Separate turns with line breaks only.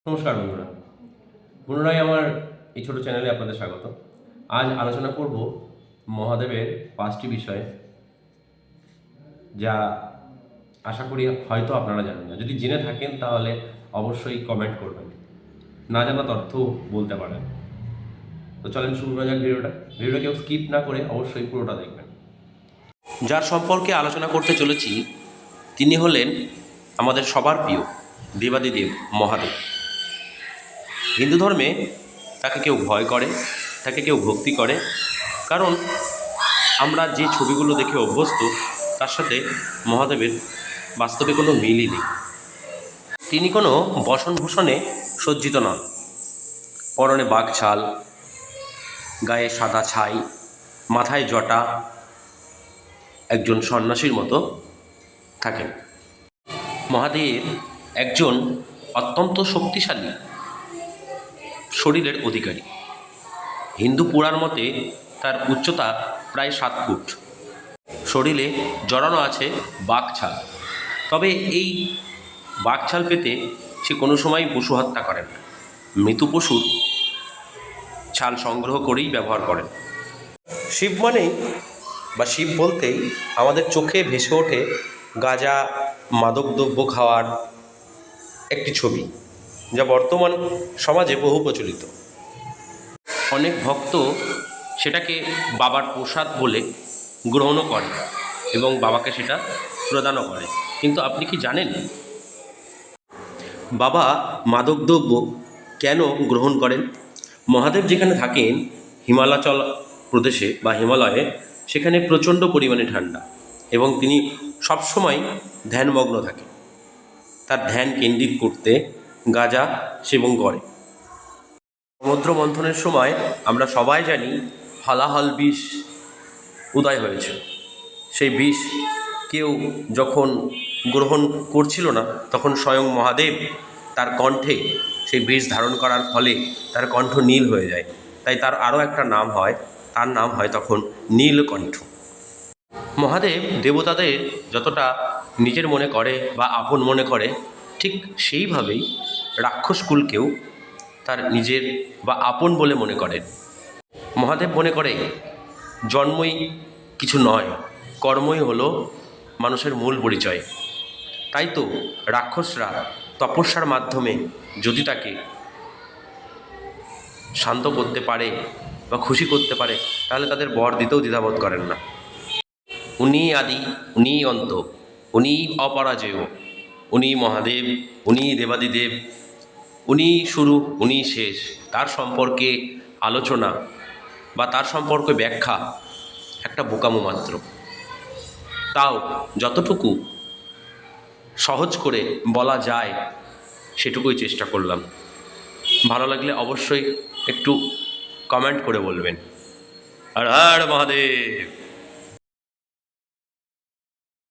নমস্কার বন্ধুরা, পুনরায় আমার এই ছোট চ্যানেলে আপনাদের স্বাগত। আজ আলোচনা করব মহাদেবের 5টি বিষয়ে, যা আশা করি হয়তো আপনারা জানেন না। যদি জেনে থাকেন তাহলে অবশ্যই কমেন্ট করবেন, না জানা তথ্য বলতে পারেন। তো চলেন শুরু করা যাক ভিডিওটা কেউ স্কিপ না করে অবশ্যই পুরোটা দেখবেন। যার সম্পর্কে আলোচনা করতে চলেছি তিনি হলেন আমাদের সবার প্রিয় দেবাদিদেব মহাদেব। হিন্দু ধর্মে তাকে কেউ ভয় করে, তাকে কেউ ভক্তি করে, কারণ আমরা যে ছবিগুলো দেখে অভ্যস্ত তার সাথে মহাদেবের বাস্তবে কোনো মিলই নেই। তিনি কোনো বসনভূষণে সজ্জিত নন। পরনে বাঘছাল, গায়ে সাদা ছাই, মাথায় জটা, একজন সন্ন্যাসীর মতো থাকেন। মহাদেব একজন অত্যন্ত শক্তিশালী শরীরের অধিকারী। হিন্দু পুরাণ মতে তার উচ্চতা প্রায় 7 ফুট। শরীরে জড়ানো আছে বাঘছাল। তবে এই বাঘছাল পেতে সে কোনো সময় পশু হত্যা করেন না। মৃত পশুর ছাল সংগ্রহ করেই ব্যবহার করেন। শিব মানেই বা শিব বলতেই আমাদের চোখে ভেসে ওঠে গাঁজা, মাদকদ্রব্য খাওয়ার একটি ছবি, যা বর্তমান সমাজে বহু প্রচলিত। অনেক ভক্ত সেটাকে বাবার প্রসাদ বলে গ্রহণও করে এবং বাবাকে সেটা প্রদানও করে। কিন্তু আপনি কি জানেন বাবা মাদকদ্রব্য কেন গ্রহণ করেন? মহাদেব যেখানে থাকেন হিমাচল প্রদেশে বা হিমালয়ে, সেখানে প্রচণ্ড পরিমাণে ঠান্ডা এবং তিনি সবসময় ধ্যানমগ্ন থাকেন। তার ধ্যান কেন্দ্রিত করতে গাঁজা সেবন করে। সমুদ্র মন্থনের সময় আমরা সবাই জানি হলাহল বিষ উদয় হয়েছে। সেই বিষ কেউ যখন গ্রহণ করছিল না, তখন স্বয়ং মহাদেব তার কণ্ঠে সেই বিষ ধারণ করার ফলে তার কণ্ঠ নীল হয়ে যায়। তাই তার আরও একটা নাম হয়, তার নাম হয় তখন নীলকণ্ঠ। মহাদেব দেবতাদের যতটা নিজের মনে করে বা আপন মনে করে, ঠিক সেইভাবেই রাক্ষসকুলকেও তার নিজের বা আপন বলে মনে করেন। মহাদেব মনে করে জন্মই কিছু নয়, কর্মই হলো মানুষের মূল পরিচয়। তাই তো রাক্ষসরা তপস্যার মাধ্যমে যদি তাকে শান্ত করতে পারে বা খুশি করতে পারে, তাহলে তাদের বর দিতেও দ্বিধাবোধ করেন না। উনিই আদি, উনিই অন্ত, উনিই অপরাজেয়, উনিই মহাদেব, উনিই দেবাদিদেব, উনিই শুরু, উনিই শেষ। তার সম্পর্কে আলোচনা বা তার সম্পর্কে ব্যাখ্যা একটা বোকামো মাত্র। তাও যতটুকু সহজ করে বলা যায় সেটুকুই চেষ্টা করলাম। ভালো লাগলে অবশ্যই একটু কমেন্ট করে বলবেন। হর হর মহাদেব।